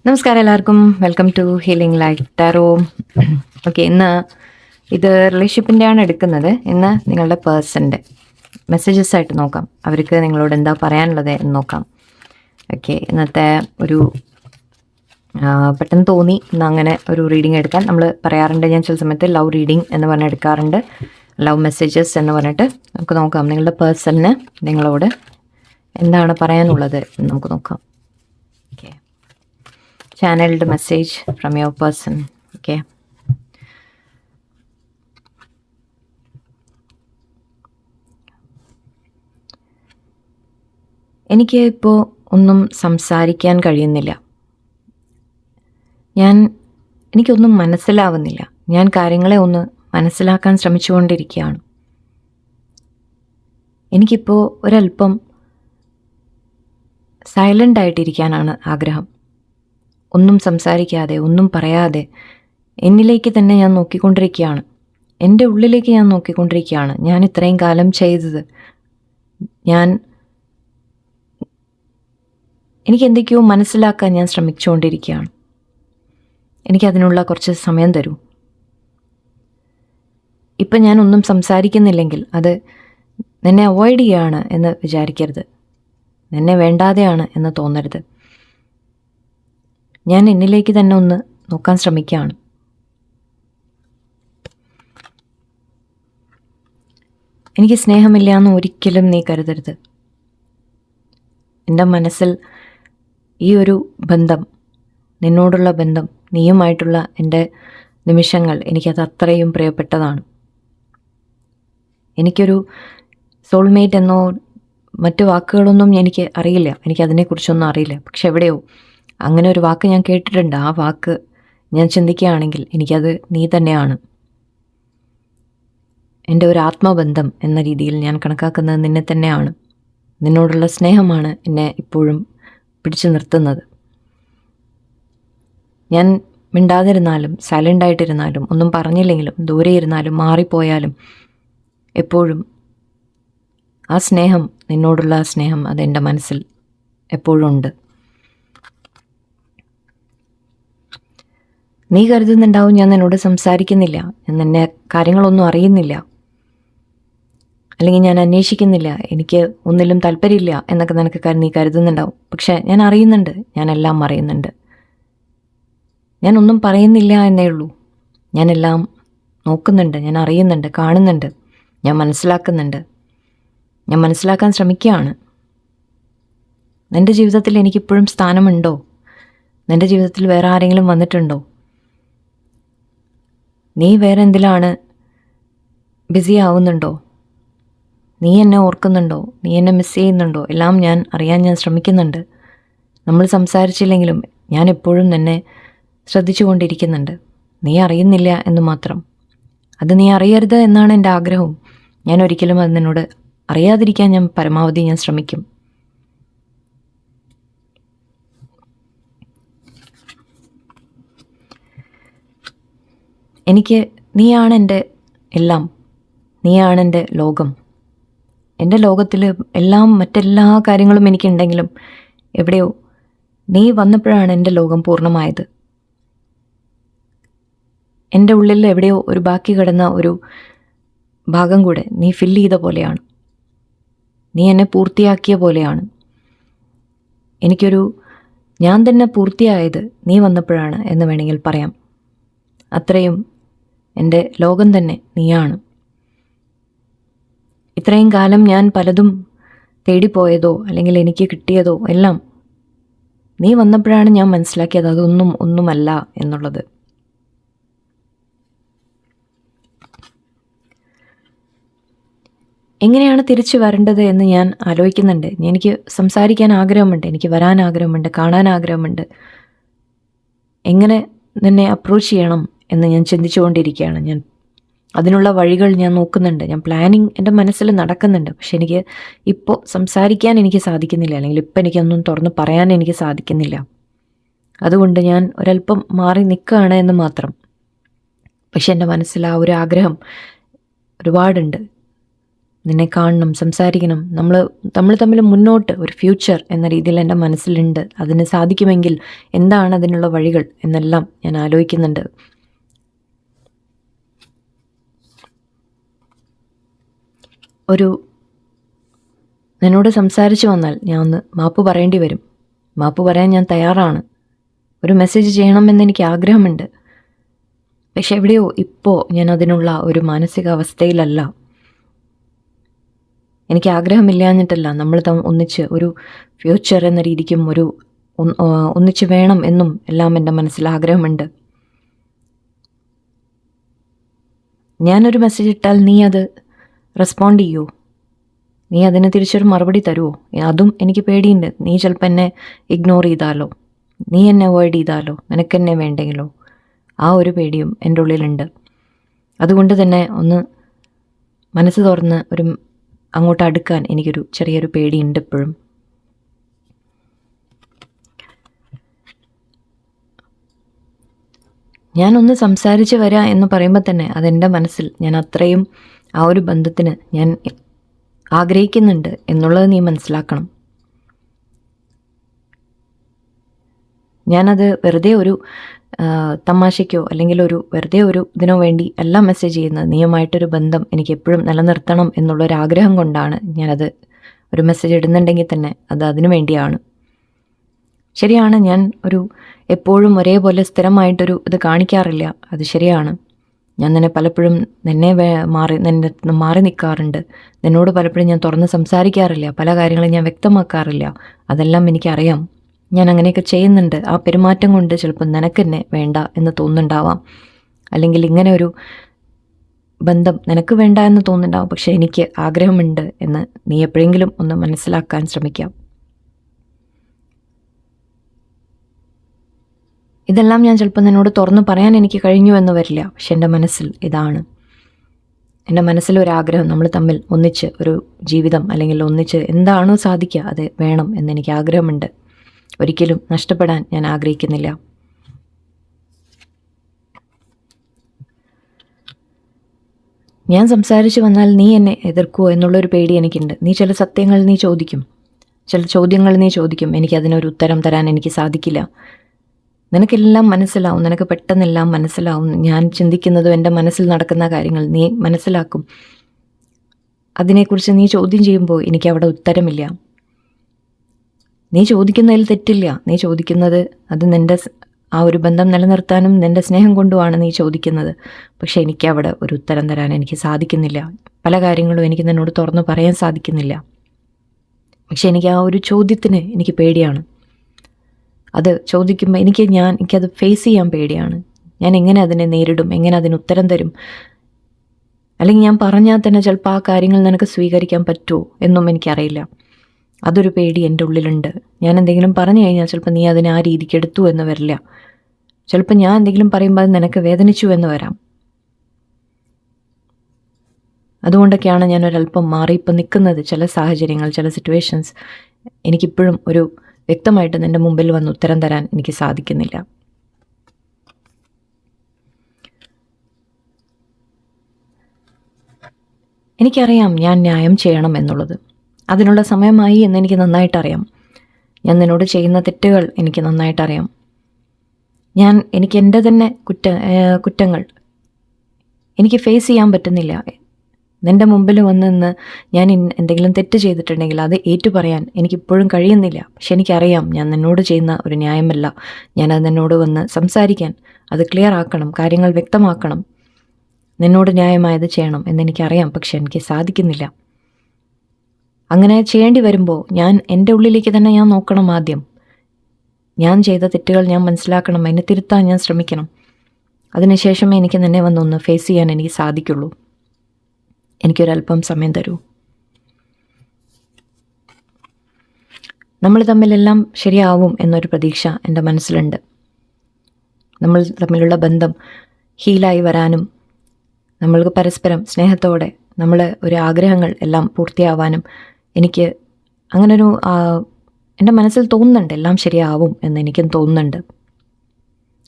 നമസ്കാരം എല്ലാവർക്കും. Welcome to healing life tarot. Okay, ഇന്ന് ഇത് റിലേഷൻഷിപ്പിൻ്റെയാണ് എടുക്കുന്നത്. ഇന്ന് നിങ്ങളുടെ പേഴ്സൻ്റെ മെസ്സേജസ് ആയിട്ട് നോക്കാം. അവർക്ക് നിങ്ങളോട് എന്താ പറയാനുള്ളത് എന്ന് നോക്കാം. ഓക്കെ, ഇന്നത്തെ ഒരു പെട്ടെന്ന് തോന്നി ഇന്ന് അങ്ങനെ ഒരു റീഡിങ് എടുക്കാൻ. നമ്മൾ പറയാറുണ്ട്, ഞാൻ ചില സമയത്ത് ലവ് റീഡിങ് എന്ന് പറഞ്ഞ് എടുക്കാറുണ്ട്, ലവ് മെസ്സേജസ് എന്ന് പറഞ്ഞിട്ട്. നമുക്ക് നോക്കാം നിങ്ങളുടെ പേഴ്സണിന് നിങ്ങളോട് എന്താണ് പറയാനുള്ളത് എന്ന് നമുക്ക് നോക്കാം. Okay, channeled message from your person. Okay, എനിക്ക് ഇപ്പോൾ ഒന്നും സംസാരിക്കാൻ കഴിയുന്നില്ല. എനിക്കൊന്നും മനസ്സിലാവുന്നില്ല. ഞാൻ കാര്യങ്ങളെ ഒന്ന് മനസ്സിലാക്കാൻ ശ്രമിച്ചുകൊണ്ടിരിക്കുകയാണ്. എനിക്കിപ്പോൾ ഒരല്പം സൈലൻ്റ് ആയിട്ടിരിക്കാനാണ് ആഗ്രഹം. ഒന്നും സംസാരിക്കാതെ, ഒന്നും പറയാതെ എന്നിലേക്ക് തന്നെ ഞാൻ നോക്കിക്കൊണ്ടിരിക്കുകയാണ്. എൻ്റെ ഉള്ളിലേക്ക് ഞാൻ നോക്കിക്കൊണ്ടിരിക്കുകയാണ്. ഞാൻ ഇത്രയും കാലം ചെയ്തത്, എനിക്കെന്തൊക്കെയോ മനസ്സിലാക്കാൻ ഞാൻ ശ്രമിച്ചുകൊണ്ടിരിക്കുകയാണ്. എനിക്കതിനുള്ള കുറച്ച് സമയം തരൂ. ഇപ്പം ഞാനൊന്നും സംസാരിക്കുന്നില്ലെങ്കിൽ അത് നിന്നെ അവോയ്ഡ് ചെയ്യുകയാണ് എന്ന് വിചാരിക്കരുത്. നിന്നെ വേണ്ടാതെയാണ് എന്ന് തോന്നരുത്. ഞാൻ എന്നിലേക്ക് തന്നെ ഒന്ന് നോക്കാൻ ശ്രമിക്കുകയാണ്. എനിക്ക് സ്നേഹമില്ല എന്ന് ഒരിക്കലും നീ കരുതരുത്. എൻ്റെ മനസ്സിൽ ഈ ഒരു ബന്ധം, നിന്നോടുള്ള ബന്ധം, നീയുമായിട്ടുള്ള എൻ്റെ നിമിഷങ്ങൾ, എനിക്കത് അത്രയും പ്രിയപ്പെട്ടതാണ്. എനിക്കൊരു സോൾമേറ്റ് എന്നോ മറ്റു വാക്കുകളൊന്നും എനിക്ക് അറിയില്ല. എനിക്കതിനെക്കുറിച്ചൊന്നും അറിയില്ല. പക്ഷെ എവിടെയോ അങ്ങനെ ഒരു വാക്ക് ഞാൻ കേട്ടിട്ടുണ്ട്. ആ വാക്ക് ഞാൻ ചിന്തിക്കുകയാണെങ്കിൽ എനിക്കത് നീ തന്നെയാണ്. എൻ്റെ ഒരു ആത്മബന്ധം എന്ന രീതിയിൽ ഞാൻ കണക്കാക്കുന്നത് നിന്നെ തന്നെയാണ്. നിന്നോടുള്ള സ്നേഹമാണ് എന്നെ ഇപ്പോഴും പിടിച്ചു നിർത്തുന്നത്. ഞാൻ മിണ്ടാതിരുന്നാലും, സൈലൻ്റായിട്ടിരുന്നാലും, ഒന്നും പറഞ്ഞില്ലെങ്കിലും, ദൂരെ ഇരുന്നാലും, മാറിപ്പോയാലും, എപ്പോഴും ആ സ്നേഹം, നിന്നോടുള്ള ആ സ്നേഹം അതെൻ്റെ മനസ്സിൽ എപ്പോഴും ഉണ്ട്. നീ കരുതുന്നുണ്ടാവും ഞാൻ നിന്നോട് സംസാരിക്കുന്നില്ല, ഞാൻ നിന്നെ കാര്യങ്ങളൊന്നും അറിയുന്നില്ല, അല്ലെങ്കിൽ ഞാൻ അന്വേഷിക്കുന്നില്ല, എനിക്ക് ഒന്നിലും താല്പര്യമില്ല എന്നൊക്കെ നീ കരുതുന്നുണ്ടാവും. പക്ഷെ ഞാൻ അറിയുന്നുണ്ട്, ഞാനെല്ലാം അറിയുന്നുണ്ട്. ഞാനൊന്നും പറയുന്നില്ല എന്നേ ഉള്ളൂ. ഞാനെല്ലാം നോക്കുന്നുണ്ട്, ഞാൻ അറിയുന്നുണ്ട്, കാണുന്നുണ്ട്, ഞാൻ മനസ്സിലാക്കുന്നുണ്ട്, ഞാൻ മനസ്സിലാക്കാൻ ശ്രമിക്കുകയാണ്. നിൻ്റെ ജീവിതത്തിൽ എനിക്കിപ്പോഴും സ്ഥാനമുണ്ടോ? നിൻ്റെ ജീവിതത്തിൽ വേറെ ആരെങ്കിലും വന്നിട്ടുണ്ടോ? നീ വേറെ എന്തിലാണ് ബിസി ആവുന്നുണ്ടോ? നീ എന്നെ ഓർക്കുന്നുണ്ടോ? നീ എന്നെ മിസ് ചെയ്യുന്നുണ്ടോ? എല്ലാം ഞാൻ അറിയാൻ ഞാൻ ശ്രമിക്കുന്നുണ്ട്. നമ്മൾ സംസാരിച്ചില്ലെങ്കിലും ഞാൻ എപ്പോഴും നിന്നെ ശ്രദ്ധിച്ചു കൊണ്ടിരിക്കുന്നുണ്ട്. നീ അറിയുന്നില്ല എന്ന് മാത്രം. അത് നീ അറിയരുത് എന്നാണ് എൻ്റെ ആഗ്രഹവും. ഞാൻ ഒരിക്കലും അത് നിന്നോട് അറിയാതിരിക്കാൻ ഞാൻ പരമാവധി ഞാൻ ശ്രമിക്കും. നീയാണ് എൻ്റെ എല്ലാം. നീയാണ് എൻ്റെ ലോകം. എൻ്റെ ലോകത്തിൽ മറ്റെല്ലാ കാര്യങ്ങളും എനിക്കുണ്ടെങ്കിലും എവിടെയോ നീ വന്നപ്പോഴാണ് എൻ്റെ ലോകം പൂർണ്ണമായത്. എൻ്റെ ഉള്ളിൽ എവിടെയോ ഒരു ബാക്കി കിടന്ന ഒരു ഭാഗം കൂടെ നീ ഫില്ല് ചെയ്ത പോലെയാണ്. നീ എന്നെ പൂർത്തിയാക്കിയ പോലെയാണ്. ഞാൻ തന്നെ പൂർത്തിയായത് നീ വന്നപ്പോഴാണ് എന്ന് വേണമെങ്കിൽ പറയാം. അത്രയും എൻ്റെ ലോകം തന്നെ നീയാണ്. ഇത്രയും കാലം ഞാൻ പലതും തേടിപ്പോയതോ അല്ലെങ്കിൽ എനിക്ക് കിട്ടിയതോ എല്ലാം നീ വന്നപ്പോഴാണ് ഞാൻ മനസ്സിലാക്കിയത് ഒന്നുമല്ല എന്നുള്ളത്. എങ്ങനെയാണ് തിരിച്ചു വരേണ്ടത് എന്ന് ഞാൻ ആലോചിക്കുന്നുണ്ട്. എനിക്ക് സംസാരിക്കാൻ ആഗ്രഹമുണ്ട്, എനിക്ക് വരാൻ ആഗ്രഹമുണ്ട്, കാണാൻ ആഗ്രഹമുണ്ട്. എങ്ങനെ നിന്നെ അപ്രോച്ച് ചെയ്യണം എന്ന് ഞാൻ ചിന്തിച്ചുകൊണ്ടിരിക്കുകയാണ്. അതിനുള്ള വഴികൾ ഞാൻ നോക്കുന്നുണ്ട്. പ്ലാനിങ് എൻ്റെ മനസ്സിൽ നടക്കുന്നുണ്ട്. പക്ഷെ എനിക്ക് ഇപ്പോൾ സംസാരിക്കാൻ എനിക്ക് സാധിക്കുന്നില്ല, അല്ലെങ്കിൽ ഇപ്പം എനിക്കൊന്നും തുറന്ന് പറയാൻ എനിക്ക് സാധിക്കുന്നില്ല. അതുകൊണ്ട് ഞാൻ ഒരല്പം മാറി നിൽക്കുകയാണ് എന്ന് മാത്രം. പക്ഷെ എൻ്റെ മനസ്സിൽ ആ ഒരു ആഗ്രഹം ഒരുപാടുണ്ട്. നിന്നെ കാണണം, സംസാരിക്കണം, നമ്മൾ തമ്മിൽ മുന്നോട്ട് ഒരു ഫ്യൂച്ചർ എന്ന രീതിയിൽ എൻ്റെ മനസ്സിലുണ്ട്. അതിന് സാധിക്കുമെങ്കിൽ എന്താണ് അതിനുള്ള വഴികൾ എന്നെല്ലാം ഞാൻ ആലോചിക്കുന്നുണ്ട്. എന്നോട് സംസാരിച്ചു വന്നാൽ ഞാൻ ഒന്ന് മാപ്പ് പറയേണ്ടി വരും. മാപ്പ് പറയാൻ ഞാൻ തയ്യാറാണ്. ഒരു മെസ്സേജ് ചെയ്യണമെന്ന് എനിക്ക് ആഗ്രഹമുണ്ട്. പക്ഷെ എവിടെയോ ഇപ്പോൾ ഞാൻ അതിനുള്ള ഒരു മാനസികാവസ്ഥയിലല്ല. എനിക്ക് ആഗ്രഹമില്ലാഞ്ഞിട്ടല്ല, നമ്മൾ ഒന്നിച്ച് ഒരു ഫ്യൂച്ചർ എന്ന രീതിക്കും ഒന്നിച്ച് വേണം എന്നും എല്ലാം എൻ്റെ മനസ്സിൽ ആഗ്രഹമുണ്ട്. ഞാനൊരു മെസ്സേജ് ഇട്ടാൽ നീ അത് റെസ്പോണ്ട് ചെയ്യുമോ? നീ അതിന് തിരിച്ചൊരു മറുപടി തരുമോ? അതും എനിക്ക് പേടിയുണ്ട്. നീ ചിലപ്പോൾ എന്നെ ഇഗ്നോർ ചെയ്താലോ, നീ എന്നെ അവോയ്ഡ് ചെയ്താലോ, നിനക്കെന്നെ വേണ്ടെങ്കിലോ, ആ ഒരു പേടിയും എൻ്റെ ഉള്ളിലുണ്ട്. അതുകൊണ്ട് തന്നെ ഒന്ന് മനസ്സ് തുറന്ന് അങ്ങോട്ട് അടുക്കാൻ എനിക്കൊരു ചെറിയൊരു പേടിയുണ്ട് ഇപ്പോഴും. ഞാനൊന്ന് സംസാരിച്ച് വരാം എന്ന് പറയുമ്പോൾ തന്നെ അതെൻ്റെ മനസ്സിൽ ഞാൻ അത്രയും ആ ഒരു ബന്ധത്തിന് ഞാൻ ആഗ്രഹിക്കുന്നുണ്ട് എന്നുള്ളത് നീ മനസ്സിലാക്കണം. ഞാനത് വെറുതെ ഒരു തമാശയ്ക്കോ അല്ലെങ്കിൽ വെറുതെ ഒരു ഇതിനോ വേണ്ടി എല്ലാം മെസ്സേജ് ചെയ്യുന്നത്. നീയുമായിട്ടൊരു ബന്ധം എനിക്ക് എപ്പോഴും നിലനിർത്തണം എന്നുള്ളൊരാഗ്രഹം കൊണ്ടാണ് ഞാനത് ഒരു മെസ്സേജ് ഇടുന്നുണ്ടെങ്കിൽ തന്നെ അത് അതിനു വേണ്ടിയാണ്. ശരിയാണ്, ഞാൻ എപ്പോഴും ഒരേപോലെ സ്ഥിരമായിട്ടൊരു ഇത് കാണിക്കാറില്ല, അത് ശരിയാണ്. ഞാൻ പലപ്പോഴും നിന്നെ മാറി നിൽക്കാറുണ്ട്. നിന്നോട് പലപ്പോഴും ഞാൻ തുറന്ന് സംസാരിക്കാറില്ല, പല കാര്യങ്ങളും ഞാൻ വ്യക്തമാക്കാറില്ല. അതെല്ലാം എനിക്കറിയാം. ഞാൻ അങ്ങനെയൊക്കെ ചെയ്യുന്നുണ്ട്. ആ പെരുമാറ്റം കൊണ്ട് ചിലപ്പോൾ നിനക്കെന്നെ വേണ്ട എന്ന് തോന്നുന്നുണ്ടാവാം, അല്ലെങ്കിൽ ഇങ്ങനെ ഒരു ബന്ധം നിനക്ക് വേണ്ട എന്ന് തോന്നുന്നുണ്ടാവും. പക്ഷെ എനിക്ക് ആഗ്രഹമുണ്ട് എന്ന് നീ എപ്പോഴെങ്കിലും ഒന്ന് മനസ്സിലാക്കാൻ ശ്രമിക്കാം. ഇതെല്ലാം ഞാൻ ചിലപ്പോൾ നിന്നോട് തുറന്ന് പറയാൻ എനിക്ക് കഴിഞ്ഞു എന്ന് വരില്ല. പക്ഷെ എൻ്റെ മനസ്സിൽ ഇതാണ്. എൻ്റെ മനസ്സിലൊരാഗ്രഹം, നമ്മൾ തമ്മിൽ ഒന്നിച്ച് ഒരു ജീവിതം അല്ലെങ്കിൽ ഒന്നിച്ച് എന്താണോ സാധിക്കുക അത് വേണം എന്നെനിക്ക് ആഗ്രഹമുണ്ട്. ഒരിക്കലും നഷ്ടപ്പെടാൻ ഞാൻ ആഗ്രഹിക്കുന്നില്ല. ഞാൻ സംസാരിച്ചു വന്നാൽ നീ എന്നെ എതിർക്കുമോ എന്നുള്ളൊരു പേടി എനിക്കുണ്ട്. നീ ചില സത്യങ്ങൾ നീ ചോദിക്കും, ചില ചോദ്യങ്ങൾ നീ ചോദിക്കും. എനിക്കതിനൊരു ഉത്തരം തരാൻ എനിക്ക് സാധിക്കില്ല. നിനക്കെല്ലാം മനസ്സിലാവും, നിനക്ക് പെട്ടെന്നെല്ലാം മനസ്സിലാവും. ഞാൻ ചിന്തിക്കുന്നതും എൻ്റെ മനസ്സിൽ നടക്കുന്ന കാര്യങ്ങൾ നീ മനസ്സിലാക്കും. അതിനെക്കുറിച്ച് നീ ചോദ്യം ചെയ്യുമ്പോൾ എനിക്കവിടെ ഉത്തരമില്ല. നീ ചോദിക്കുന്നതിൽ തെറ്റില്ല. നീ ചോദിക്കുന്നത് അത് നിൻ്റെ ആ ഒരു ബന്ധം നിലനിർത്താനും നിൻ്റെ സ്നേഹം കൊണ്ടുമാണ് നീ ചോദിക്കുന്നത്. പക്ഷെ എനിക്കവിടെ ഒരു ഉത്തരം തരാൻ എനിക്ക് സാധിക്കുന്നില്ല. പല കാര്യങ്ങളും എനിക്ക് നിന്നോട് തുറന്ന് പറയാൻ സാധിക്കുന്നില്ല. പക്ഷെ എനിക്ക് ആ ഒരു ചോദ്യത്തിന് എനിക്ക് പേടിയാണ്. അത് ചോദിക്കുമ്പോൾ എനിക്കത് ഫേസ് ചെയ്യാൻ പേടിയാണ്. ഞാൻ എങ്ങനെ അതിനെ നേരിടും, എങ്ങനെ അതിന് ഉത്തരം തരും, അല്ലെങ്കിൽ ഞാൻ പറഞ്ഞാൽ തന്നെ ചിലപ്പോൾ ആ കാര്യങ്ങൾ നിനക്ക് സ്വീകരിക്കാൻ പറ്റുമോ എന്നും എനിക്കറിയില്ല. അതൊരു പേടി എൻ്റെ ഉള്ളിലുണ്ട്. ഞാൻ എന്തെങ്കിലും പറഞ്ഞു കഴിഞ്ഞാൽ ചിലപ്പോൾ നീ അതിനെ ആ രീതിക്ക് എടുത്തു എന്ന് വരില്ല. ചിലപ്പോൾ ഞാൻ എന്തെങ്കിലും പറയുമ്പോൾ അത് നിനക്ക് വേദനിച്ചു എന്ന് വരാം. അതുകൊണ്ടൊക്കെയാണ് ഞാൻ ഒരല്പം മാറി ഇപ്പം നിൽക്കുന്നത്. ചില സാഹചര്യങ്ങൾ, ചില സിറ്റുവേഷൻസ് എനിക്കിപ്പോഴും വ്യക്തമായിട്ട് നിൻ്റെ മുമ്പിൽ വന്ന് ഉത്തരം തരാൻ എനിക്ക് സാധിക്കുന്നില്ല. എനിക്കറിയാം ഞാൻ ന്യായം ചെയ്യണം എന്നുള്ളത്. അതിനുള്ള സമയമായി എന്നെനിക്ക് നന്നായിട്ടറിയാം. ഞാൻ നിന്നോട് ചെയ്യുന്ന തെറ്റുകൾ എനിക്ക് നന്നായിട്ടറിയാം. എനിക്ക് എൻ്റെ തന്നെ കുറ്റങ്ങൾ എനിക്ക് ഫേസ് ചെയ്യാൻ പറ്റുന്നില്ല. നിൻ്റെ മുമ്പിൽ വന്ന് നിന്ന് ഞാൻ എന്തെങ്കിലും തെറ്റ് ചെയ്തിട്ടുണ്ടെങ്കിൽ അത് ഏറ്റുപറയാൻ എനിക്കിപ്പോഴും കഴിയുന്നില്ല. പക്ഷെ എനിക്കറിയാം ഞാൻ നിന്നോട് ചെയ്യുന്ന ഒരു ന്യായമല്ല. ഞാനത് നിന്നോട് വന്ന് സംസാരിക്കാൻ, അത് ക്ലിയർ ആക്കണം, കാര്യങ്ങൾ വ്യക്തമാക്കണം, നിന്നോട് ന്യായമായത് ചെയ്യണം എന്നെനിക്കറിയാം. പക്ഷെ എനിക്ക് സാധിക്കുന്നില്ല. അങ്ങനെ ചെയ്യേണ്ടി വരുമ്പോൾ എൻ്റെ ഉള്ളിലേക്ക് തന്നെ ഞാൻ നോക്കണം. ആദ്യം ഞാൻ ചെയ്ത തെറ്റുകൾ ഞാൻ മനസ്സിലാക്കണം, അതിനെ തിരുത്താൻ ഞാൻ ശ്രമിക്കണം. അതിനുശേഷമേ എനിക്ക് നിന്നെ വന്നൊന്ന് ഫേസ് ചെയ്യാൻ എനിക്ക് സാധിക്കുള്ളൂ. എനിക്കൊരല്പം സമയം തരൂ. നമ്മൾ തമ്മിലെല്ലാം ശരിയാവും എന്നൊരു പ്രതീക്ഷ എൻ്റെ മനസ്സിലുണ്ട്. നമ്മൾ തമ്മിലുള്ള ബന്ധം ഹീലായി വരാനും നമ്മൾക്ക് പരസ്പരം സ്നേഹത്തോടെ ഒരു ആഗ്രഹങ്ങൾ എല്ലാം പൂർത്തിയാവാനും എനിക്ക് അങ്ങനൊരു എൻ്റെ മനസ്സിൽ തോന്നുന്നുണ്ട്. എല്ലാം ശരിയാവും എന്ന് എനിക്കും തോന്നുന്നുണ്ട്.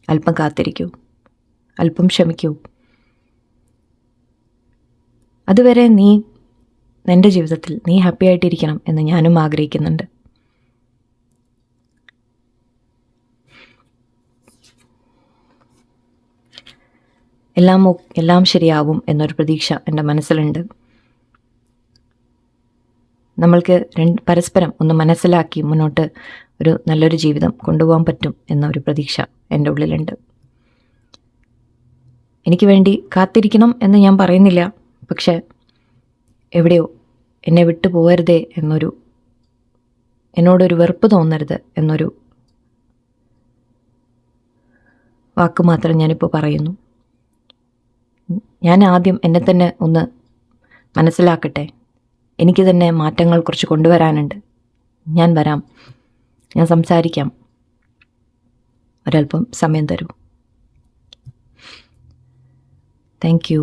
അല്പം കാത്തിരിക്കൂ, അല്പം ക്ഷമിക്കൂ. അതുവരെ നീ എൻ്റെ ജീവിതത്തിൽ നീ ഹാപ്പി ആയിട്ടിരിക്കണം എന്ന് ഞാനും ആഗ്രഹിക്കുന്നുണ്ട്. എല്ലാം ശരിയാവും എന്നൊരു പ്രതീക്ഷ എൻ്റെ മനസ്സിലുണ്ട്. നമ്മൾക്ക് പരസ്പരം ഒന്ന് മനസ്സിലാക്കി മുന്നോട്ട് ഒരു നല്ലൊരു ജീവിതം കൊണ്ടുപോകാൻ പറ്റും എന്നൊരു പ്രതീക്ഷ എൻ്റെ ഉള്ളിലുണ്ട്. എനിക്ക് വേണ്ടി കാത്തിരിക്കണം എന്ന് ഞാൻ പറയുന്നില്ല, പക്ഷെ എവിടെയോ എന്നെ വിട്ടു പോകരുതേ എന്നോടൊരു വെറുപ്പ് തോന്നരുത് എന്നൊരു വാക്ക് മാത്രം ഞാനിപ്പോൾ പറയുന്നു. ഞാൻ ആദ്യം എന്നെ തന്നെ ഒന്ന് മനസ്സിലാക്കട്ടെ. എനിക്ക് തന്നെ മാറ്റങ്ങൾ കുറച്ച് കൊണ്ടുവരാനുണ്ട്. ഞാൻ വരാം, ഞാൻ സംസാരിക്കാം. ഒരല്പം സമയം തരൂ. Thank you.